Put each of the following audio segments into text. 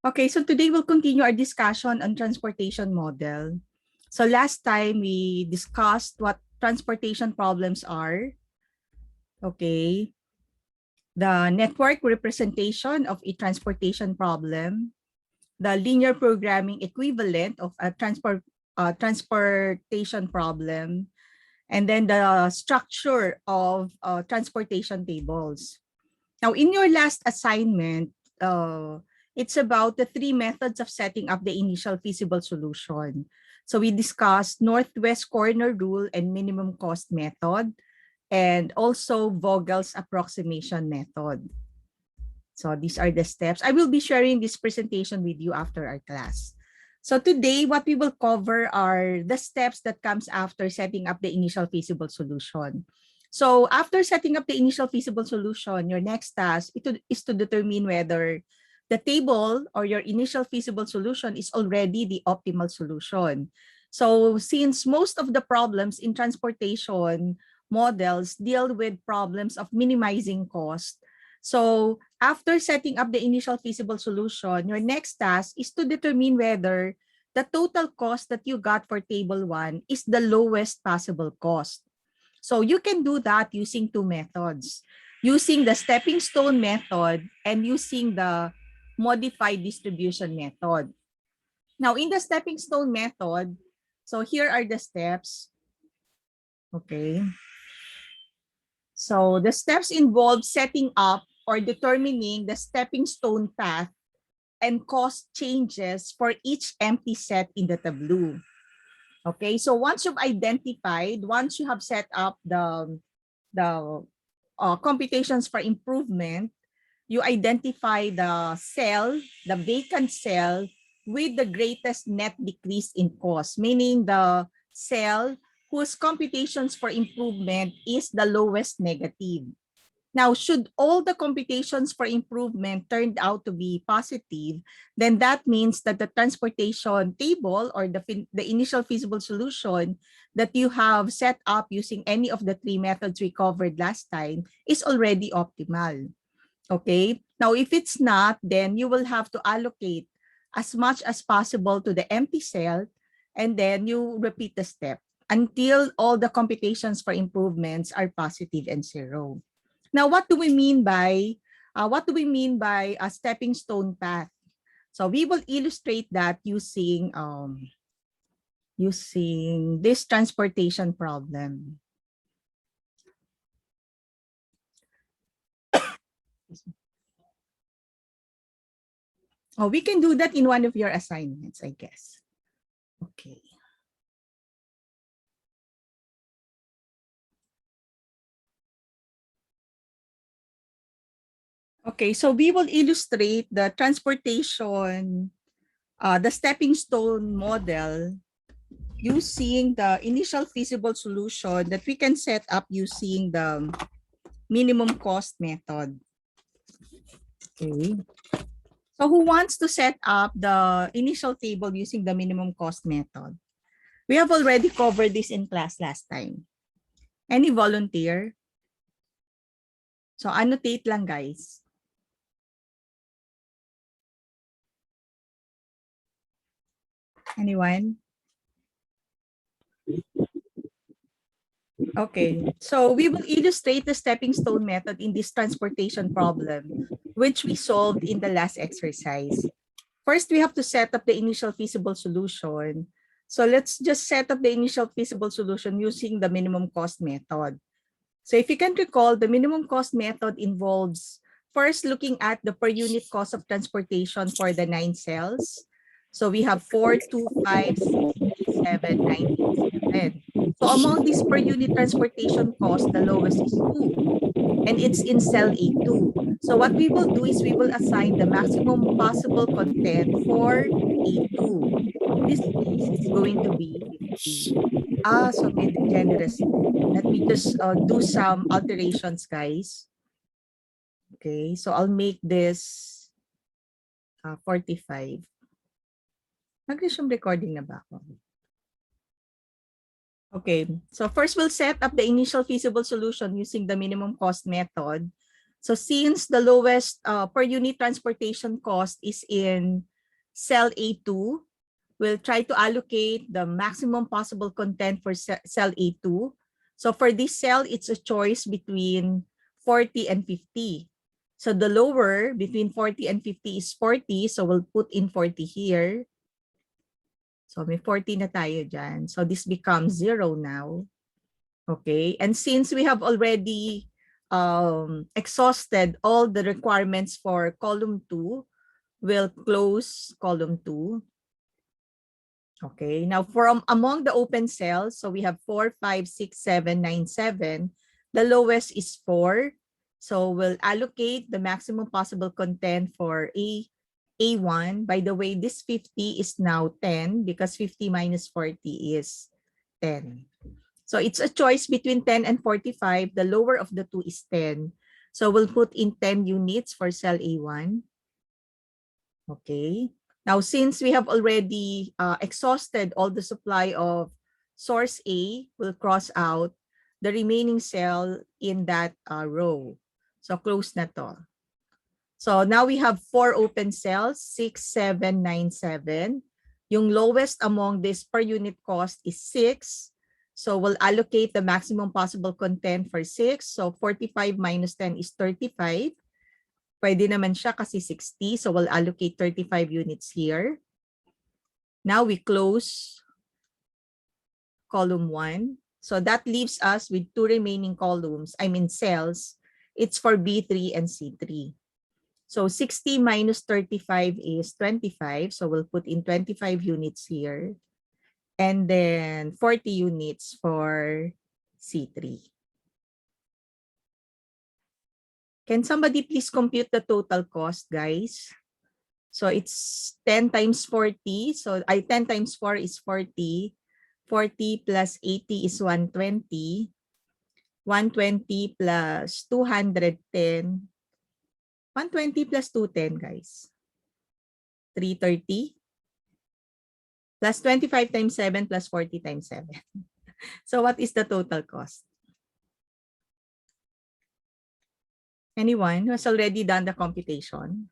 Okay, so today we'll continue our discussion on transportation model. So last time we discussed what transportation problems are. Okay, the network representation of a transportation problem, the linear programming equivalent of a transportation problem, and then the structure of transportation tables. Now, in your last assignment, it's about the three methods of setting up the initial feasible solution. So we discussed northwest corner rule and minimum cost method, and also Vogel's approximation method. So these are the steps. I will be sharing this presentation with you after our class. So today, what we will cover are the steps that comes after setting up the initial feasible solution. So after setting up the initial feasible solution, your next task is to determine whether the table or your initial feasible solution is already the optimal solution. So since most of the problems in transportation models deal with problems of minimizing cost, so after setting up the initial feasible solution, your next task is to determine whether the total cost that you got for table 1 is the lowest possible cost. So you can do that using two methods, using the stepping stone method and using the modified distribution method. Now, in the stepping stone method, so here are the steps. Okay. So the steps involve setting up or determining the stepping stone path and cost changes for each empty set in the tableau. Okay, so once you've identified, once you have set up the computations for improvement, you identify the cell, the vacant cell with the greatest net decrease in cost, meaning the cell whose computations for improvement is the lowest negative. Now, should all the computations for improvement turned out to be positive, then that means that the transportation table or the initial feasible solution that you have set up using any of the three methods we covered last time is already optimal. Okay? Now, if it's not, then you will have to allocate as much as possible to the empty cell, and then you repeat the step until all the computations for improvements are positive and zero. Now, what do we mean by a stepping stone path? So we will illustrate that using this transportation problem. Oh, we can do that in one of your assignments, I guess. Okay. Okay, so we will illustrate the transportation, the stepping stone model using the initial feasible solution that we can set up using the minimum cost method. Okay. So who wants to set up the initial table using the minimum cost method? We have already covered this in class last time. Any volunteer? So annotate lang, guys. Anyone? Okay, so we will illustrate the stepping stone method in this transportation problem, which we solved in the last exercise. First, we have to set up the initial feasible solution. So let's just set up the initial feasible solution using the minimum cost method. So if you can recall, the minimum cost method involves first looking at the per unit cost of transportation for the 9 cells. So we have 4, 2, 5, 6, 7, 9, 7. So among these per unit transportation cost, the lowest is 2, and it's in cell A2. So what we will do is we will assign the maximum possible content for A2. In this case, it's going to be 50. So mid generous. Let me just do some alterations, guys. Okay, so I'll make this 45. Nag-resume recording na ba ako? Okay, so first we'll set up the initial feasible solution using the minimum cost method. So since the lowest per unit transportation cost is in cell A2. We'll try to allocate the maximum possible content for cell A2. So for this cell, it's a choice between 40 and 50. So the lower between 40 and 50 is 40. So we'll put in 40 here. So may 40 na tayo dyan. So this becomes 0 now. Okay. And since we have already exhausted all the requirements for column 2, we'll close column 2. Okay, now from among the open cells, so we have 4, 5, 6, 7, 9, 7. The lowest is 4. So we'll allocate the maximum possible content for A1. By the way, this 50 is now 10 because 50 minus 40 is 10. So it's a choice between 10 and 45. The lower of the two is 10. So we'll put in 10 units for cell A1. Okay. Now, since we have already exhausted all the supply of source A, we'll cross out the remaining cell in that row. So close na to. So now we have 4 open cells, 6, 7, 9, 7. Yung lowest among this per unit cost is 6. So we'll allocate the maximum possible content for 6. So 45 minus 10 is 35. Pwede naman siya kasi 60. So we'll allocate 35 units here. Now we close column 1. So that leaves us with 2 remaining columns, cells. It's for B3 and C3. So 60 minus 35 is 25. So we'll put in 25 units here. And then 40 units for C3. Can somebody please compute the total cost, guys? So it's 10 times 40. So 10 times 4 is 40. 40 plus 80 is 120. 120 plus 210. 120 plus 210, guys. 330. Plus 25 times 7 plus 40 times 7. So what is the total cost? Anyone who has already done the computation?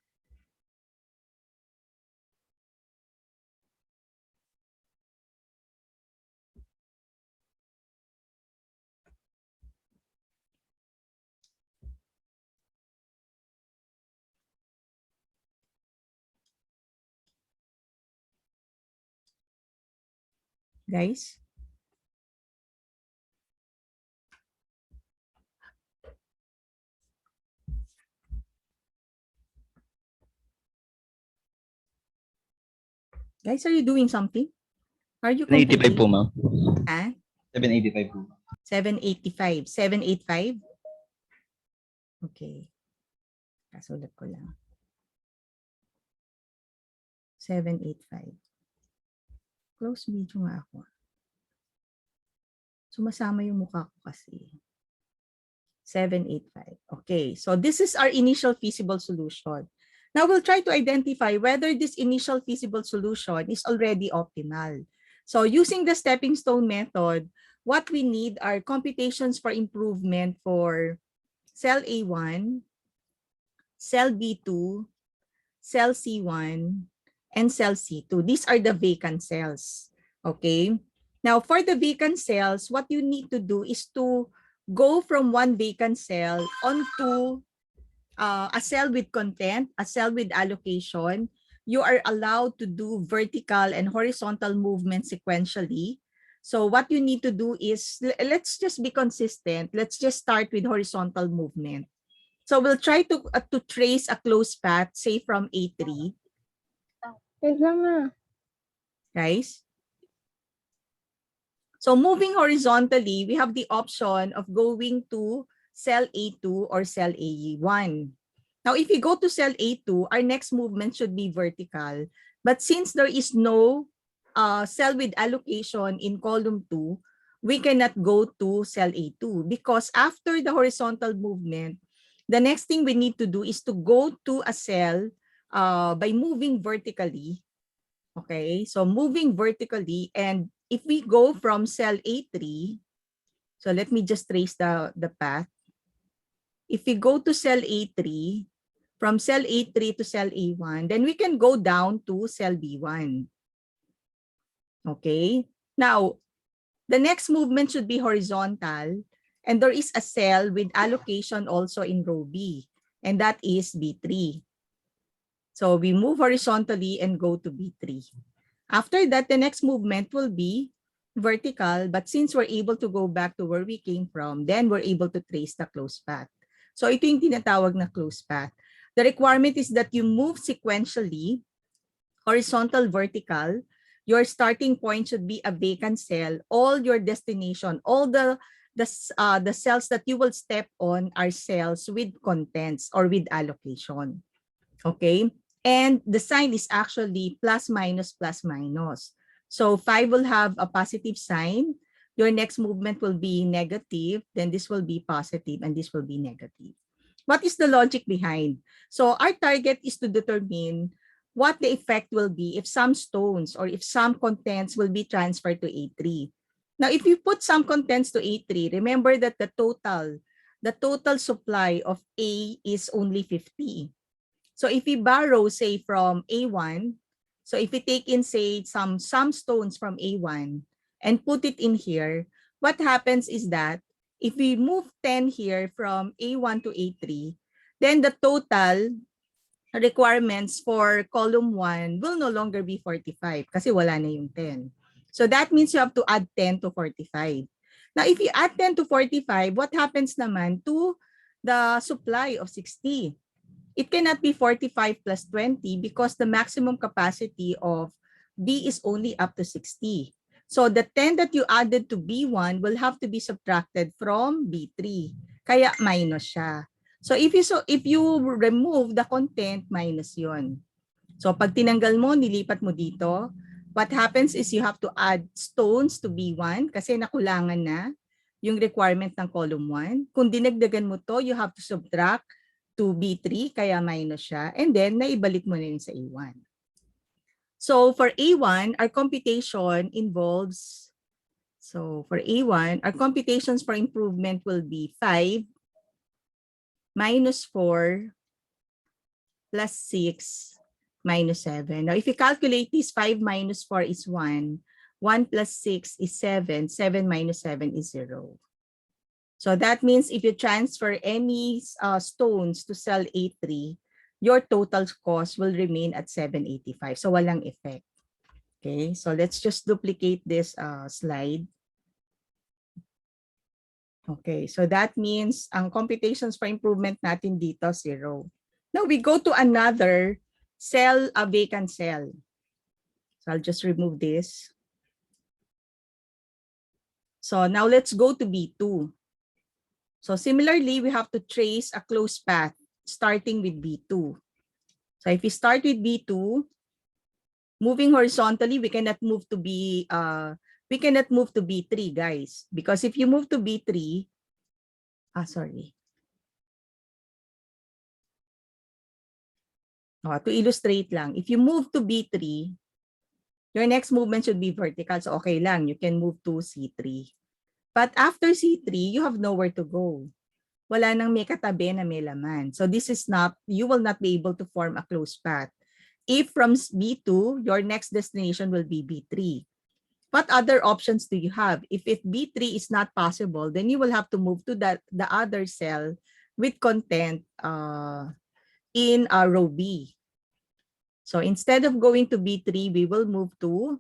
Guys? Guys, are you doing something? Are you 785 po, computing? ma'am. Ah? 785 po. 785. 785? Okay. Kasulat ko lang. 785. Close video nga ako. Sumasama yung mukha ko kasi. 785. Okay, so this is our initial feasible solution. Now we'll try to identify whether this initial feasible solution is already optimal. So using the stepping stone method, what we need are computations for improvement for cell A1, cell B2, cell C1, and cell C2. These are the vacant cells. Okay. Now, for the vacant cells, what you need to do is to go from one vacant cell onto a cell with content, a cell with allocation. You are allowed to do vertical and horizontal movement sequentially. So what you need to do is, let's just be consistent. Let's just start with horizontal movement. So we'll try to trace a close path, say from A3. Wait lang na. Guys? So moving horizontally, we have the option of going to cell A2 or cell A1. Now, if we go to cell A2, our next movement should be vertical. But since there is no cell with allocation in column 2, we cannot go to cell A2 because after the horizontal movement, the next thing we need to do is to go to a cell by moving vertically. Okay, so moving vertically, and if we go from cell A3, so let me just trace the path. If we go to cell A3, from cell A3 to cell A1, then we can go down to cell B1. Okay? Now, the next movement should be horizontal, and there is a cell with allocation also in row B, and that is B3. So we move horizontally and go to B3. After that, the next movement will be vertical, but since we're able to go back to where we came from, then we're able to trace the closed path. So ito yung tinatawag na closed path. The requirement is that you move sequentially, horizontal, vertical. Your starting point should be a vacant cell. All your destination, all the cells that you will step on are cells with contents or with allocation. Okay? And the sign is actually plus minus plus minus. So 5 will have a positive sign. Your next movement will be negative. Then this will be positive and this will be negative. What is the logic behind? So our target is to determine what the effect will be if some stones or if some contents will be transferred to A3. Now, if you put some contents to A3, remember that the total supply of A is only 50. So if we borrow, say, from A1, so if we take in, say, some stones from A1 and put it in here, what happens is that if we move 10 here from A1 to A3, then the total requirements for column 1 will no longer be 45 kasi wala na yung 10. So that means you have to add 10 to 45. Now, if you add 10 to 45, what happens naman to the supply of 60? It cannot be 45 plus 20 because the maximum capacity of B is only up to 60. So the 10 that you added to B1 will have to be subtracted from B3. Kaya minus siya. So if you remove the content, minus yon. So pag tinanggal mo, nilipat mo dito, what happens is you have to add stones to B1 kasi nakulangan na yung requirement ng column 1. Kung dinagdagan mo to, you have to subtract to B3, kaya minus siya. And then, naibalik mo na yun sa A1. So, for A1, our computation involves, so for A1, our computations for improvement will be 5 minus 4 plus 6 minus 7. Now, if you calculate this, 5 minus 4 is 1. 1 plus 6 is 7. 7 minus 7 is 0. So that means if you transfer any stones to cell A3, your total cost will remain at 785. So walang effect. Okay, so let's just duplicate this slide. Okay, so that means ang computations for improvement natin dito, 0. Now we go to another cell, a vacant cell. So I'll just remove this. So now let's go to B2. So similarly, we have to trace a closed path starting with B2. So if we start with B2, moving horizontally, we cannot move to B3, guys, because if you move to B3, to illustrate lang, if you move to B3, your next movement should be vertical. So okay lang, you can move to C3. But after C3, you have nowhere to go. Wala nang may katabi na may laman. So this is not, you will not be able to form a closed path. If from B2, your next destination will be B3. What other options do you have? If B3 is not possible, then you will have to move to the other cell with content in row B. So instead of going to B3, we will move to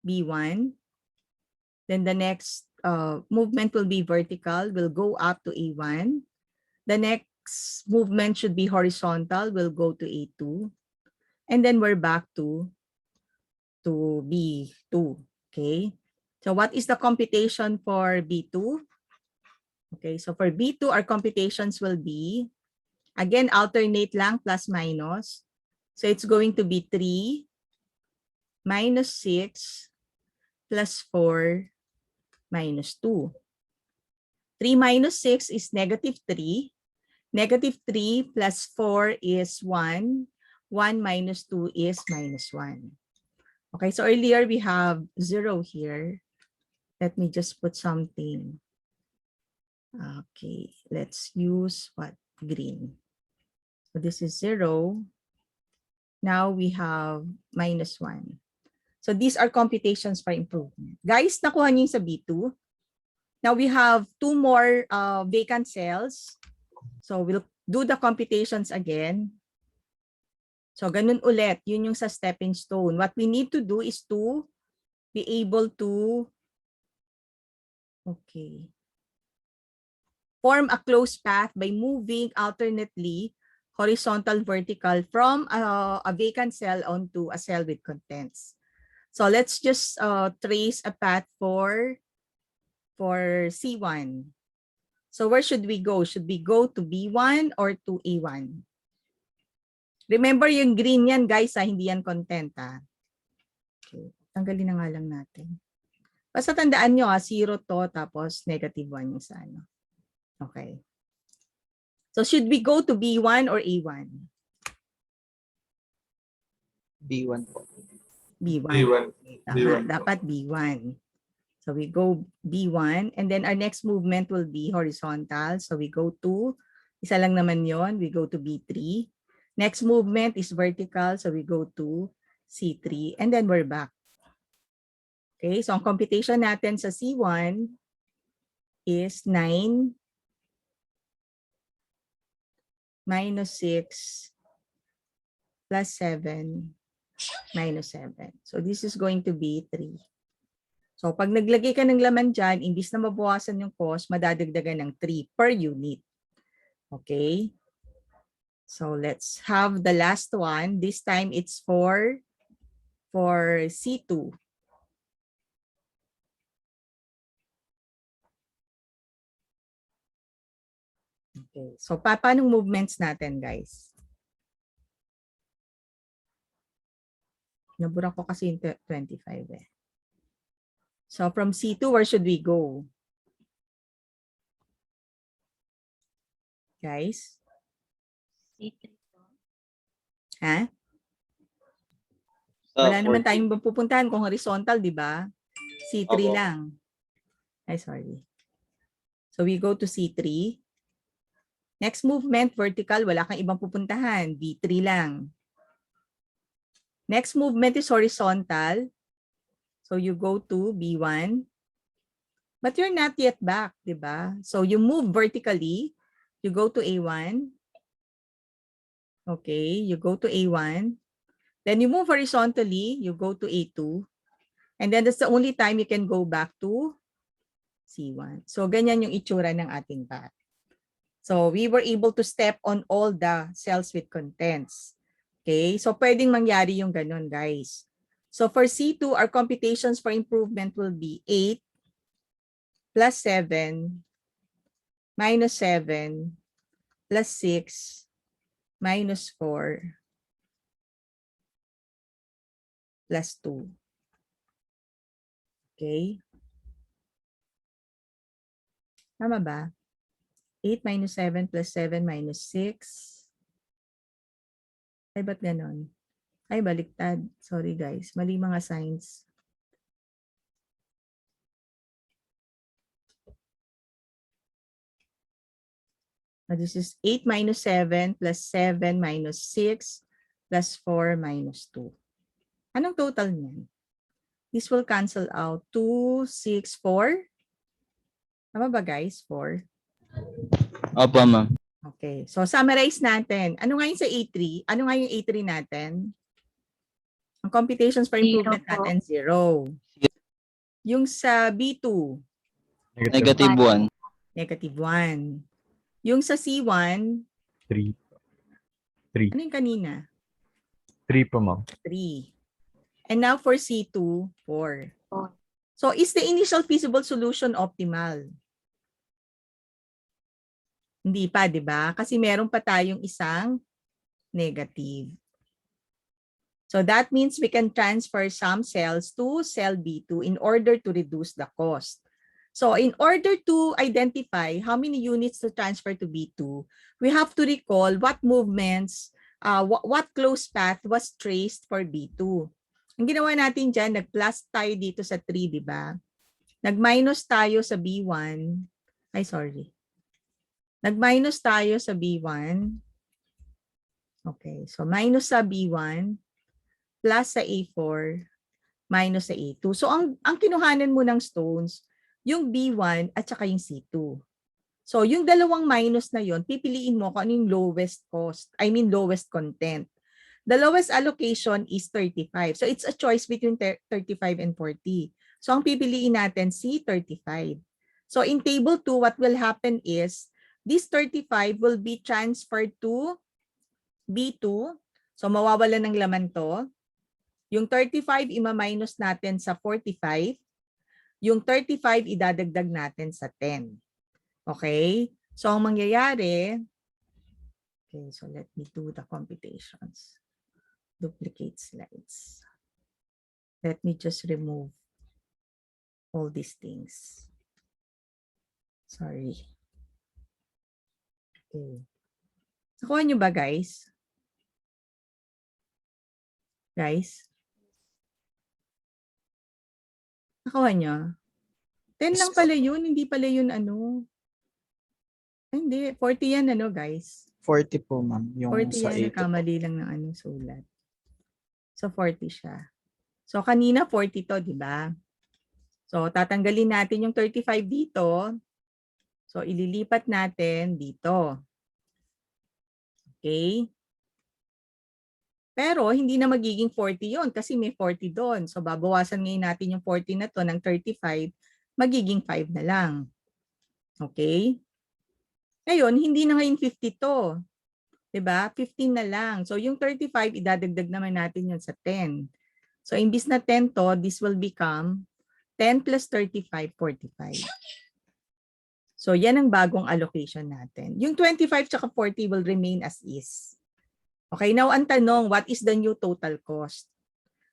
B1. Then the next movement will be vertical. We'll go up to A1. The next movement should be horizontal. We'll go to A2. And then we're back to B2. Okay. So what is the computation for B2? Okay. So for B2, our computations will be, again, alternate lang, plus minus. So it's going to be 3 minus 6 plus 4 minus 2. 3 minus 6 is negative 3. Negative 3 plus 4 is 1. 1 minus 2 is minus 1. Okay, so earlier we have 0 here. Let me just put something. Okay, let's use what? Green. So this is 0. Now we have -1. So these are computations for improvement. Guys, nakuha niyo yung sa B2. Now we have 2 more vacant cells. So we'll do the computations again. So ganun ulit, yun yung sa stepping stone. What we need to do is to be able to, okay, form a closed path by moving alternately horizontal, vertical from a vacant cell onto a cell with contents. So let's just trace a path for C1. So where should we go? Should we go to B1 or to A1? Remember yung green yan, guys, hindi yan content. Okay. Tanggalin na nga lang natin. Basta tandaan nyo, 0 to, tapos -1 yung sa ano. Okay. So should we go to B1 or A1? B1 po. B1. B1. Tama, B1. dapat B1. So we go B1 and then our next movement will be horizontal. So we go to, isa lang naman yon, we go to B3. Next movement is vertical. So we go to C3 and then we're back. Okay, so ang computation natin sa C1 is 9 minus 6 plus 7 minus 7. So this is going to be 3. So pag naglagay ka ng laman dyan, imbis na mabawasan yung cost, madadagdagan ng 3 per unit. Okay? So let's have the last one. This time it's for C2. Okay. So paano movements natin, guys? Nabura ko kasi yung 25 eh. So from C2, where should we go? Guys? Ha? Wala naman tayong pupuntahan kung horizontal, di ba? C3 Opo. lang. Ay, sorry. So we go to C3. Next movement, vertical, wala kang ibang pupuntahan. B3 lang. Next movement is horizontal. So you go to B1. But you're not yet back, di ba? So you move vertically. You go to A1. Okay, you go to A1. Then you move horizontally. You go to A2. And then that's the only time you can go back to C1. So ganyan yung itsura ng ating path. So we were able to step on all the cells with contents. Okay, so pwedeng mangyari yung ganun, guys. So for C2, our computations for improvement will be 8 plus 7 minus 7 plus 6 minus 4 plus 2. Okay. Tama ba? 8 minus 7 plus 7 minus 6. Ay, ba't ganon? Ay, baliktad. Sorry guys. Mali mga signs. This is 8 minus 7 plus 7 minus 6 plus 4 minus 2. Anong total niyan? This will cancel out. 2, 6, 4. Tama ba guys? 4. Opo, ma'am. Okay. So summarize natin. Ano nga yung sa A3? Ano nga yung A3 natin? Ang computations for improvement natin, 0. Yung sa B2, Negative 1. negative 1. Yung sa C1, 3. ano yung kanina? 3 po, ma'am. 3. And now for C2, 4. So is the initial feasible solution optimal? Hindi pa, di ba? Kasi meron pa tayong isang negative. So that means we can transfer some cells to cell B2 in order to reduce the cost. So in order to identify how many units to transfer to B2, we have to recall what movements, what closed path was traced for B2. Ang ginawa natin dyan, nag-plus tayo dito sa 3, di ba? Nag-minus tayo sa B1. Ay, sorry. Nag-minus tayo sa B1. Okay, so minus sa B1 plus sa A4 minus sa A2. So ang kinuhanan mo ng stones, yung B1 at saka yung C2. So yung dalawang minus na yon, pipiliin mo kung ano yung lowest cost, lowest content. The lowest allocation is 35. So it's a choice between 35 and 40. So ang pipiliin natin si 35. So in table 2, what will happen is this 35 will be transferred to B2. So mawawala ng laman to. Yung 35 ima-minus natin sa 45. Yung 35 idadagdag natin sa 10. Okay? So ang mangyayari, okay, so let me do the computations. Duplicate slides. Let me just remove all these things. Sorry. Okay. Nakuha nyo ba, guys? Guys? Nakuha nyo? 10 lang pala yun, hindi pala yun ano. Ay, hindi, 40 yan ano, guys. 40 po, ma'am. Yung 40 sa yan, 8 po. nagkamali lang ng ano, sulat. So, 40 siya. So, kanina 40 to, di ba? So, tatanggalin natin yung 35 dito. So, ililipat natin dito. Okay? Pero, hindi na magiging 40 yon kasi may 40 doon. So, babawasan ngayon natin yung 40 na to ng 35, magiging 5 na lang. Okay? Ngayon, hindi na ngayon 50 to. Diba? 15 na lang. So, yung 35, idadagdag naman natin yun sa 10. So, imbis na 10 to, this will become 10 plus 35, 45. So, yan ang bagong allocation natin. Yung 25 tsaka 40 will remain as is. Okay, now ang tanong, what is the new total cost?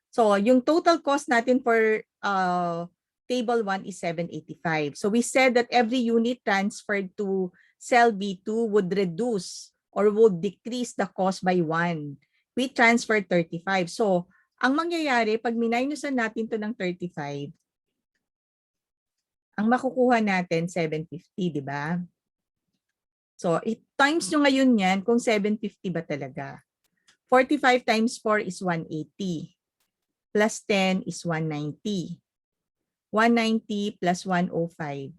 So, yung total cost natin for table 1 is 785. So, we said that every unit transferred to cell B2 would reduce or would decrease the cost by 1. We transferred 35. So, ang mangyayari, pag minusan natin to ng 35, ang makukuha natin 750, di ba? So, times nyo ngayon yan kung 750 ba talaga. 45 times 4 is 180. Plus 10 is 190. 190 plus 105.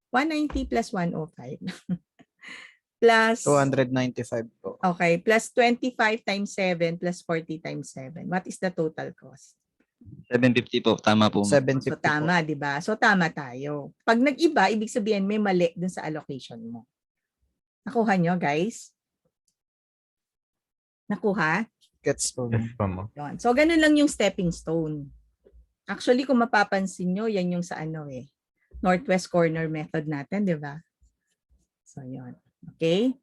190 plus 105. Plus 295 po. okay, plus 25 times 7 plus 40 times 7. What is the total cost? 750 po. Tama po. ma'am. 750 So tama, 'di ba? So tama tayo. Pag nag-iba, ibig sabihin may mali dun sa allocation mo. Nakuha nyo, guys? Nakuha? Gets po, Yes ma'am. po, ma'am. Yun. So ganun lang yung stepping stone. Actually, kung mapapansin nyo, yan yung sa ano northwest corner method natin, 'di ba? So yun. Okay?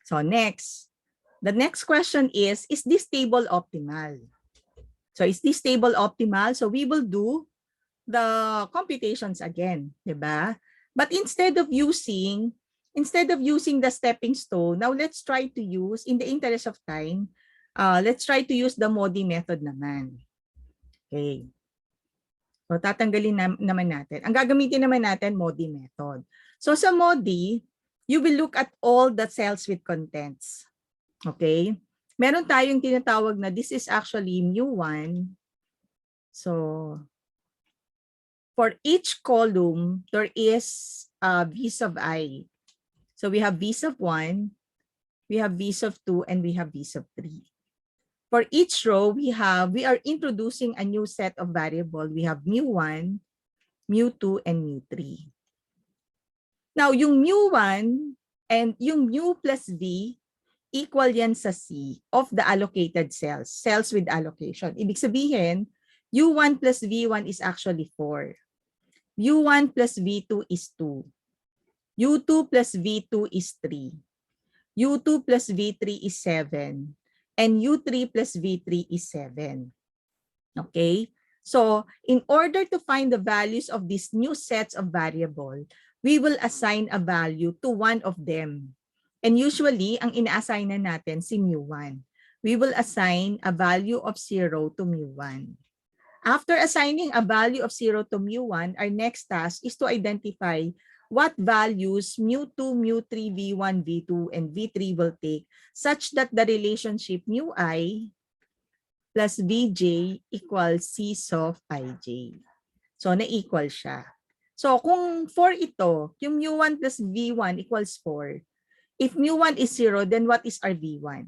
So next. The next question is this table optimal? So is this table optimal? So we will do the computations again, 'di ba? But instead of using the stepping stone, now let's try to use, in the interest of time, let's try to use the MODI method naman. Okay. So tatanggalin naman natin. Ang gagamitin naman natin, MODI method. So sa MODI, you will look at all the cells with contents. Okay? Meron tayong tinatawag na this is actually mu1. So, for each column, there is V sub I. So, we have V sub 1, we have V sub 2, and we have V sub 3. For each row, we are introducing a new set of variable. We have mu1, mu2, and mu3. Now, yung mu1 and yung mu plus V, equal yan sa C of the allocated cells, cells with allocation. Ibig sabihin, U1 plus V1 is actually 4. U1 plus V2 is 2. U2 plus V2 is 3. U2 plus V3 is 7. And U3 plus V3 is 7. Okay? So, in order to find the values of these new sets of variable, we will assign a value to one of them. And usually, ang ina-assign na natin si mu1. We will assign a value of 0 to mu1. After assigning a value of 0 to mu1, our next task is to identify what values mu2, mu3, v1, v2, and v3 will take such that the relationship mu I plus vj equals c of ij. So, na-equal siya. So, kung 4 ito, yung mu1 plus v1 equals 4. If mu1 is 0, then what is our v1?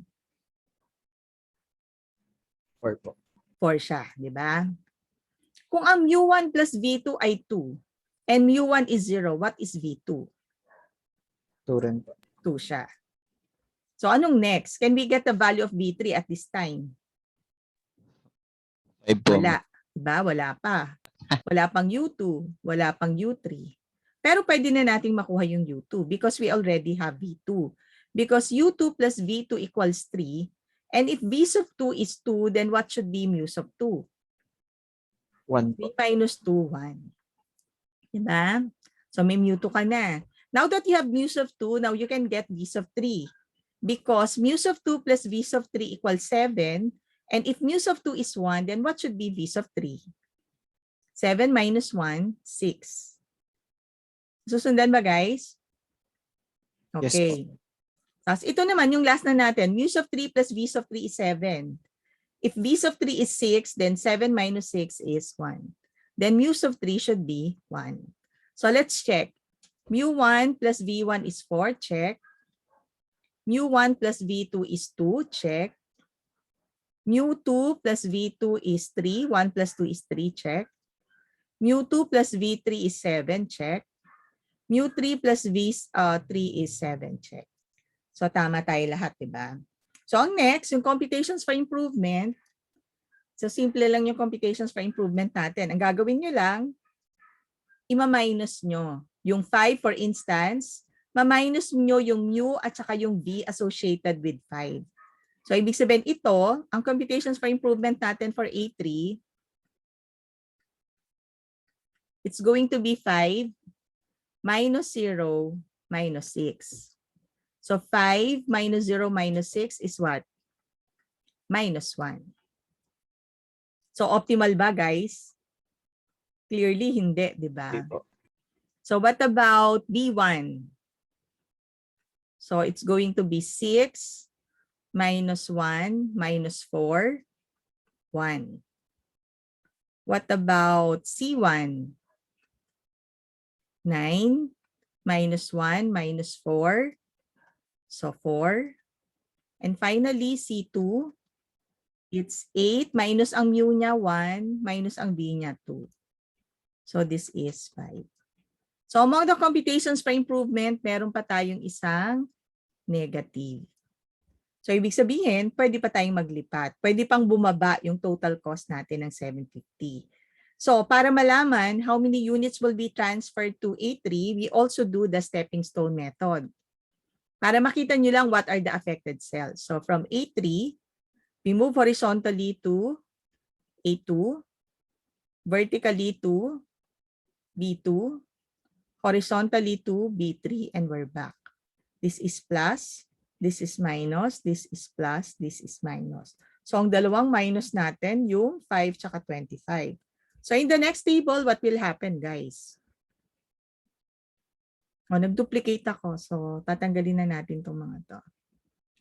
4 po. 4 siya, di ba? Kung ang mu1 plus v2 ay 2, and mu1 is 0, what is v2? 2 rin po. 2 siya. So, anong next? Can we get the value of v3 at this time? 5 po. Wala. Diba? Wala pa. Wala pang U2. Wala pang U3. Pero pwede na nating makuha yung U2 because we already have V2. Because U2 plus V2 equals 3. And if V sub 2 is 2, then what should be mu sub 2? 1 3 po. minus 2, 1. Diba? So may mu2 ka na. Now that you have mu sub 2, now you can get V sub 3. Because mu sub 2 plus V sub 3 equals 7. And if mu sub 2 is 1, then what should be V sub 3? 7 minus 1, 6. Susundan ba, guys? Yes Okay. Tapos ito naman, yung last na natin. Mu sub 3 plus V sub 3 is 7. If V sub 3 is 6, then 7 minus 6 is 1. Then mu sub 3 should be 1. So let's check. Mu1 plus V1 is 4, check. Mu1 plus V2 is 2, check. Mu2 plus V2 is 3. 1 plus 2 is 3, check. Mu2 plus V3 is 7, check. Mu3 plus V3 is 7, check. So, tama tayo lahat, diba? So, ang next, yung computations for improvement. So, simple lang yung computations for improvement natin. Ang gagawin nyo lang, ima-minus nyo. Yung 5, for instance, ma-minus nyo yung mu at saka yung v associated with 5. So, ibig sabihin ito, ang computations for improvement natin for A3, it's going to be 5 minus 0 minus 6. So, 5 minus 0 minus 6 is what? Minus 1. So, optimal ba, guys? Clearly, hindi, di ba? Okay po. So, what about B1? So, it's going to be 6 minus 1 minus 4, 1. What about C1? 9 minus 1 minus 4, so 4. And finally, C2, it's 8 minus ang mu niya 1 minus ang v niya 2. So this is 5. So among the computations for improvement, meron pa tayong isang negative. So ibig sabihin, pwede pa tayong maglipat. Pwede pang bumaba yung total cost natin ng 750. So para malaman how many units will be transferred to A3, we also do the stepping stone method. Para makita nyo lang what are the affected cells. So from A3, we move horizontally to A2, vertically to B2, horizontally to B3, and we're back. This is plus, this is minus, this is plus, this is minus. So ang dalawang minus natin, yung 5 tsaka 25. So in the next table, what will happen, guys? O, nag-duplicate ako. So tatanggalin na natin itong mga to.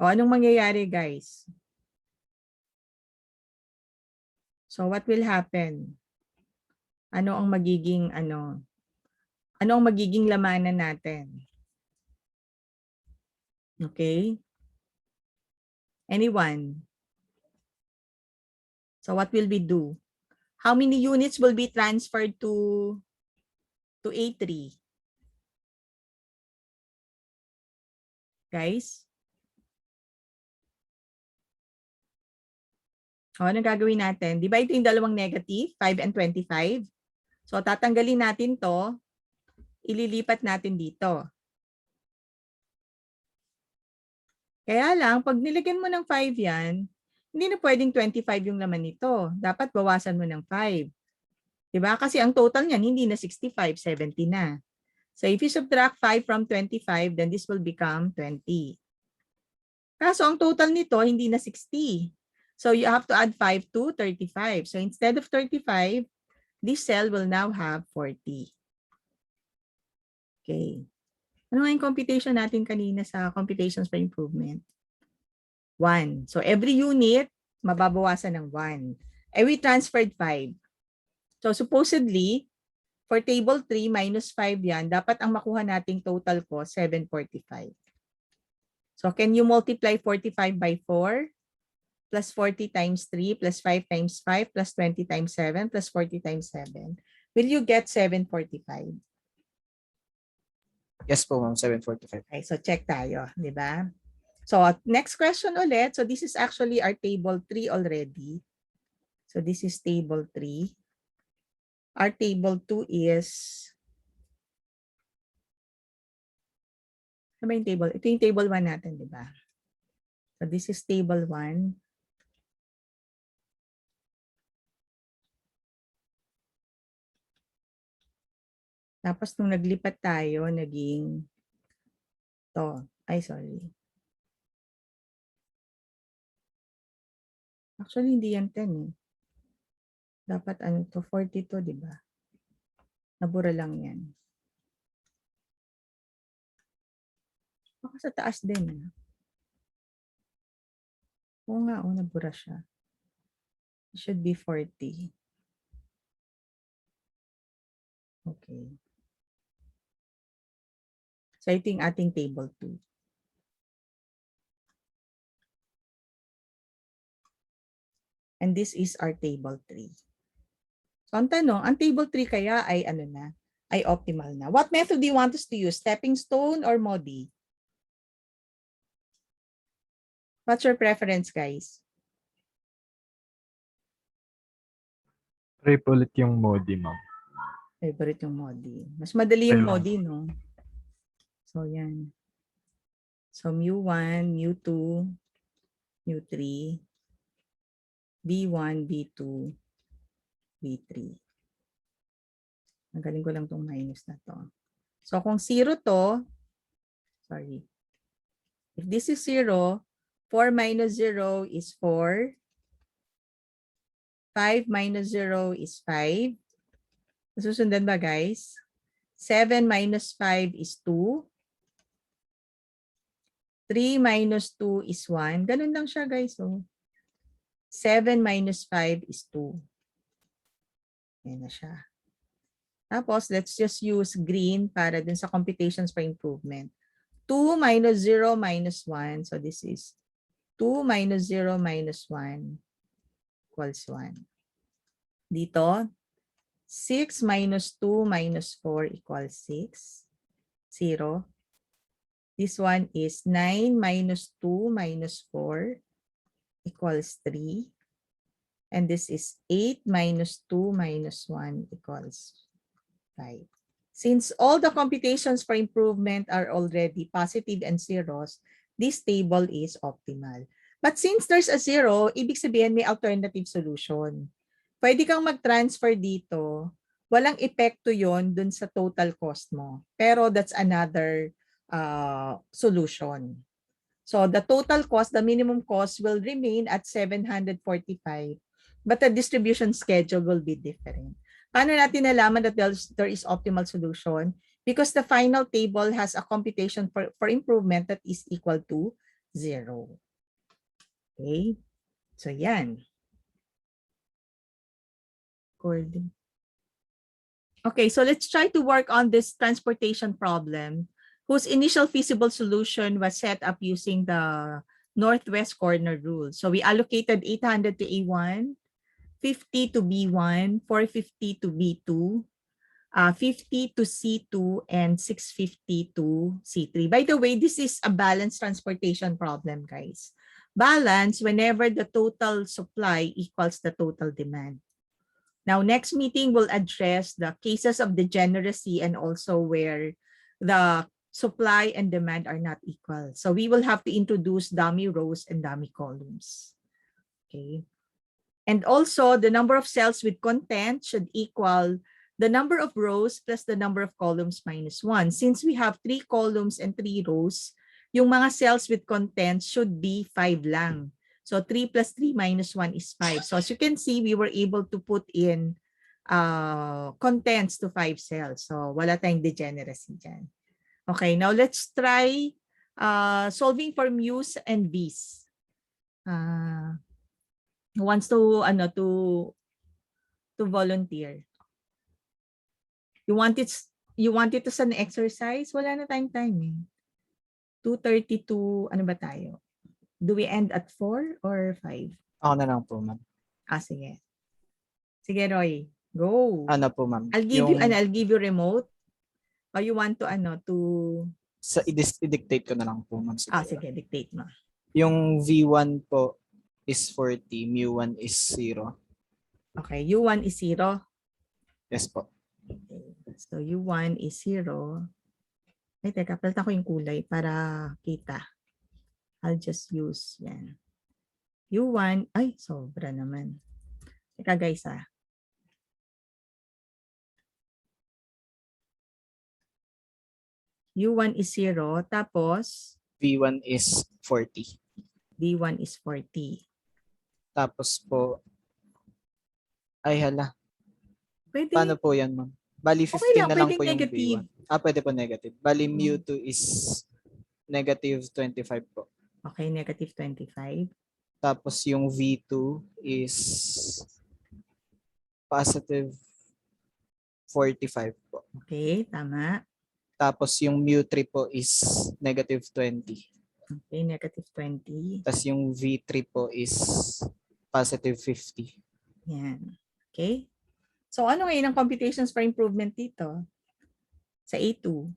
O, anong mangyayari, guys? So what will happen? Ano ang magiging ano ang magiging lamanan natin? Okay? Anyone? So what will we do? How many units will be transferred to A3? Guys? O, ano gagawin natin? Di ba ito yung dalawang negative, 5 and 25? So tatanggalin natin to, ililipat natin dito. Kaya lang, pag nilagyan mo ng 5 yan, hindi na pwedeng 25 yung laman nito. Dapat bawasan mo ng 5. Diba? Kasi ang total niyan, hindi na 65, 70 na. So if you subtract 5 from 25, then this will become 20. Kaso ang total nito, hindi na 60. So you have to add 5 to 35. So instead of 35, this cell will now have 40. Okay. Ano nga yung computation natin kanina sa computations for improvement? 1. So every unit, mababawasan ng 1. Eh we transferred 5. So supposedly, for table 3, minus 5 yan, dapat ang makuha nating total ko, 745. So can you multiply 45 by 4? Plus 40 times 3, plus 5 times 5, plus 20 times 7, plus 40 times 7. Will you get 745? Yes po, ma'am. 745. Okay, so check tayo, di ba? So next question ulit. So this is actually our table 3 already. So this is table 3. Our table 2 is, ano ba yung table? Ito yung table 1 natin, di ba? So this is table 1. Tapos nung naglipat tayo, naging to. Ay, sorry. Actually, hindi yan 10 eh. Dapat ano to, 42, di ba? Nabura lang yan. Baka sa taas din. Eh. Oo nga, nabura siya. It should be 40. Okay. So, ito yung ating table 2. And this is our table 3. So, ang tanong, ang table 3 kaya ay ano na? Ay optimal na. What method do you want us to use? Stepping stone or MODI? What's your preference, guys? Try po ulit yung modi, ma'am. Favorite yung MODI. Mas madali yung Ayun. MODI, no? So, yan. So, mu1, mu2, mu3, b1, b2, b3. Magaling ko lang itong minus na to. So, kung 0 to, sorry. If this is 0, 4 minus 0 is 4. 5 minus 0 is 5. Susundan ba, guys? 7 minus 5 is 2. 3 minus 2 is 1. Ganun lang siya, guys. So, 7 minus 5 is 2. Ayan na siya. Tapos, let's just use green para dun sa computations for improvement. 2 minus 0 minus 1. So, this is 2 minus 0 minus 1 equals 1. Dito, 6 minus 2 minus 4 equals 6. 0. This one is 9 minus 2 minus 4 equals 3. And this is 8 minus 2 minus 1 equals 5. Since all the computations for improvement are already positive and zeros, this table is optimal. But since there's a 0, ibig sabihin may alternative solution. Pwede kang mag-transfer dito. Walang epekto yon dun sa total cost mo. Pero that's another solution. So the total cost, the minimum cost will remain at 745, but the distribution schedule will be different. Paano natin nalaman that there is optimal solution? Because the final table has a computation for improvement that is equal to 0. Okay? So yan. Okay, so let's try to work on this transportation problem whose initial feasible solution was set up using the northwest corner rule. So we allocated 800 to A1, 50 to B1, 450 to B2, 50 to C2, and 650 to C3. By the way, this is a balanced transportation problem, guys. Balance whenever the total supply equals the total demand. Now, next meeting will address the cases of degeneracy and also where the supply and demand are not equal. So we will have to introduce dummy rows and dummy columns. Okay. And also the number of cells with content should equal the number of rows plus the number of columns minus 1. Since we have 3 columns and 3 rows, yung mga cells with content should be 5 lang. So 3 plus 3 minus 1 is 5. So as you can see, we were able to put in contents to 5 cells. So wala tayong degeneracy dyan. Okay, now let's try solving for mu's and v's. Who wants to to volunteer? You want it as an exercise? Wala na tayong time eh. 2:32, ano ba tayo? Do we end at 4 or 5? Ako na lang po, ma'am. Sige. Sige, Roy. Go. Ano po, ma'am? I'll give you remote. Or you want to I-dictate ko na lang po, ma'am. sige, dictate mo. Yung V1 po is 40, mu1 is 0. Okay, U1 is 0. Yes po. Okay. So U1 is 0. Ay, teka, palitan ko yung kulay para kita. I'll just use yan. U1, ay, sobra naman. Teka guys U1 is 0, tapos V1 is 40. V1 is 40. Tapos po, ay hala. Pwede. Paano po yan, ma'am? Bali 15 Okay lang, na lang pwedeng po yung negative. V1. Pwede po negative. Bali mu2 is negative 25 po. Okay, negative 25. Tapos yung V2 is positive 45 po. Okay, tama. Tapos yung mu3 po is negative 20. Okay, negative 20. Tapos yung V3 po is positive 50. Yan. Okay. So ano ngayon ang computations for improvement dito? Sa A2.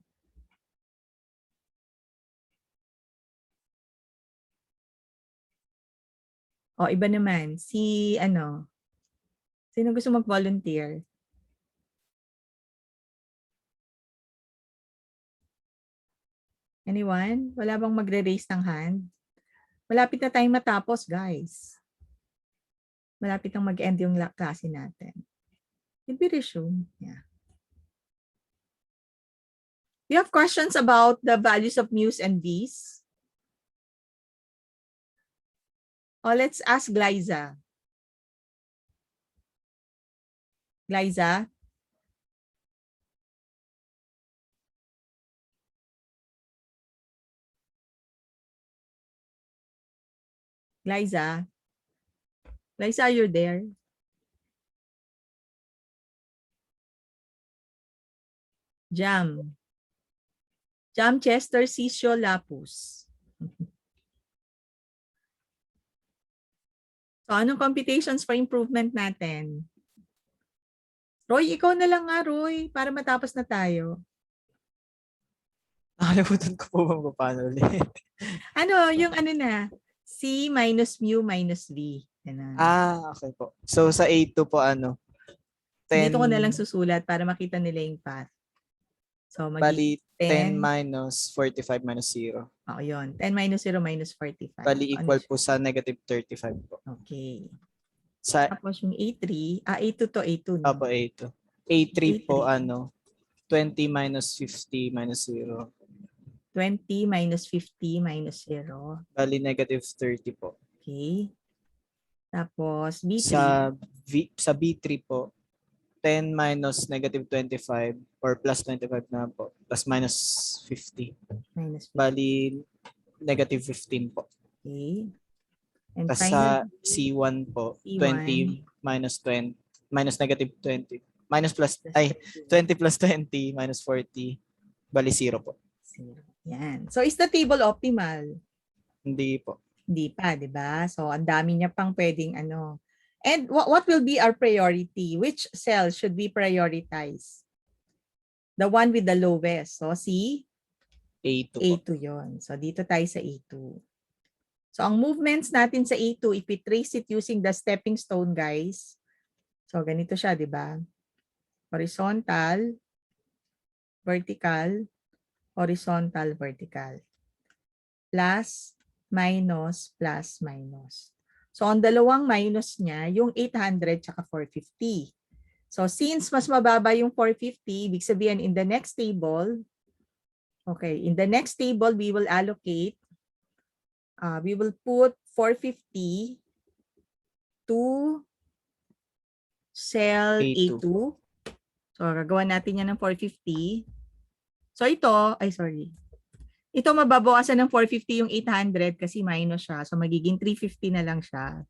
O, iba naman. Sino gusto mag-volunteer? Anyone? Wala bang magre-raise ng hand? Malapit na tayong matapos, guys. Malapit nang mag-end yung klase natin. Did we resume? Yeah. Do you have questions about the values of mu's and v's? Let's ask Glyza. Glyza? Glyza? Glyza, you're there? Jam. Jam, Chester, Sisio, Lapus. So, anong computations for improvement natin? Roy, ikaw na lang nga, Roy, para matapos na tayo. Nakalimutan ko po bang paano ulit. Yung C minus mu minus V. Okay po. So sa A2 po 10. Dito ko na lang susulat para makita nila yung path. So Bali 10 10 minus 45 minus 0. yun. 10 minus 0 minus 45. Bali equal po sa negative 35 po. Okay. Sa Tapos yung A3, A2 to A2. No? Opo, A2. A3 po 20 minus 50 minus 0. 20 minus 50 minus 0. Bali negative 30 po. Okay. Tapos B3. Sa B3 po, 10 minus negative 25 or plus 25 na po. Plus minus 50. Minus 50. Bali negative 15 po. Okay. And Tapos sa finally, C1 po, C1. 20 minus 20 minus negative 20. Minus plus, plus 20 plus 20 minus 40. Bali 0 po. 0. Yan. So, is the table optimal? Hindi po. Hindi pa, di ba? So, ang dami niya pang pwedeng And what will be our priority? Which cell should we prioritize? The one with the lowest. So, C? A2 po. A2 yon. So, dito tayo sa A2. So, ang movements natin sa A2, if we trace it using the stepping stone, guys. So, ganito siya, di ba? Horizontal, vertical, horizontal, vertical. Plus, minus, plus, minus. So, ang dalawang minus niya, yung 800 tsaka 450. So, since mas mababa yung 450, ibig sabihin in the next table, in the next table, we will allocate, we will put 450 to cell A2. A2. So, gagawa natin yan ng 450. So, ito, ay sorry. Ito mababawasan ng 450 yung 800 kasi minus siya. So, magiging 350 na lang siya.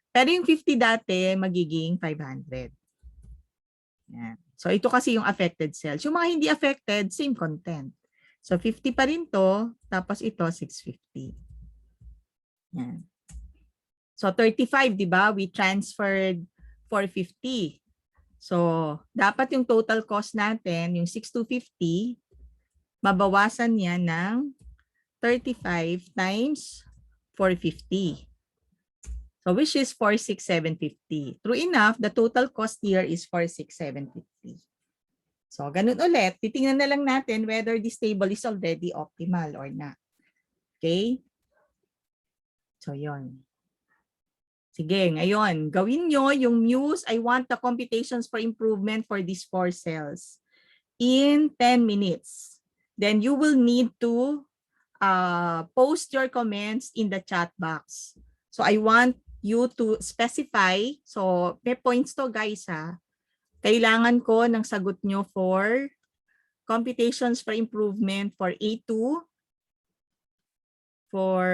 Pero yung 50 dati, magiging 500. Yan. So, ito kasi yung affected cells. Yung mga hindi affected, same content. So, 50 pa rin to. Tapos ito, 650. Yan. So, 35, di ba? We transferred 450. So, dapat yung total cost natin, yung 6,250, mabawasan niya ng 35 times 450. So, which is 46,750. True enough, the total cost here is 46,750. So, ganun ulit. Titingnan na lang natin whether this table is already optimal or not. Okay? So, yon. Sige, ngayon, gawin nyo yung muse. I want the computations for improvement for these 4 cells in 10 minutes. Then you will need to post your comments in the chat box. So I want you to specify. So may points to guys ha. Kailangan ko ng sagot nyo for computations for improvement for A2, for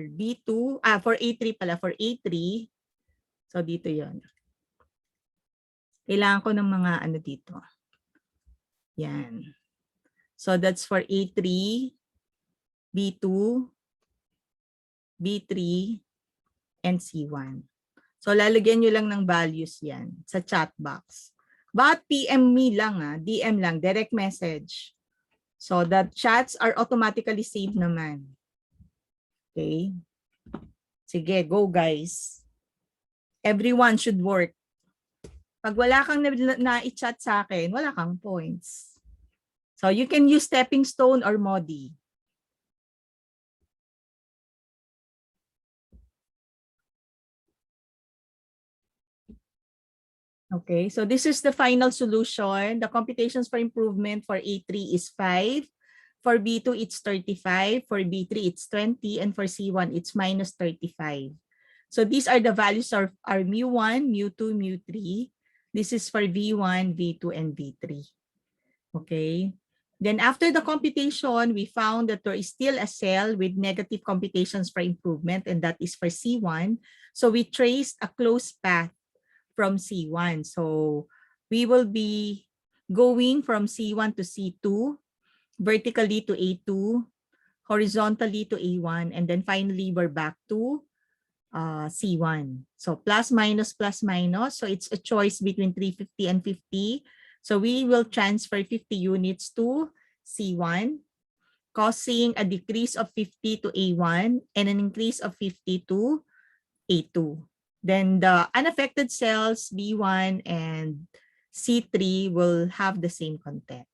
B2, for A3 pala, for A3. So dito yon. Kailangan ko ng mga ano dito. Yan. So that's for A3, B2, B3, and C1. So lalagyan nyo lang ng values yan sa chat box. But PM me lang DM lang, direct message. So the chats are automatically saved naman. Okay? Sige, go guys. Everyone should work. Pag wala kang na-chat sa akin, wala kang points. So you can use stepping stone or Modi. Okay, so this is the final solution. The computations for improvement for A3 is 5. For B2, it's 35. For B3, it's 20. And for C1, it's minus 35. So these are the values of our mu1, mu2, mu3. This is for V1, V2, and V3. Okay. Then after the computation, we found that there is still a cell with negative computations for improvement, and that is for C1. So we traced a closed path from C1. So we will be going from C1 to C2, vertically to A2, horizontally to A1, and then finally we're back to C1. So plus minus. So it's a choice between 350 and 50. So we will transfer 50 units to C1, causing a decrease of 50 to A1 and an increase of 50 to A2. Then the unaffected cells B1 and C3 will have the same content.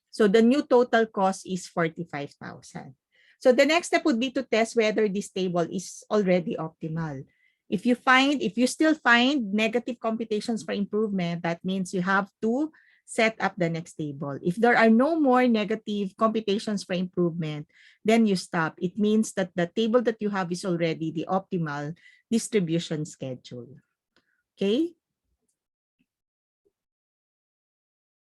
So the new total cost is 45,000. So the next step would be to test whether this table is already optimal. If you still find negative computations for improvement, that means you have to set up the next table. If there are no more negative computations for improvement, then you stop. It means that the table that you have is already the optimal distribution schedule. Okay?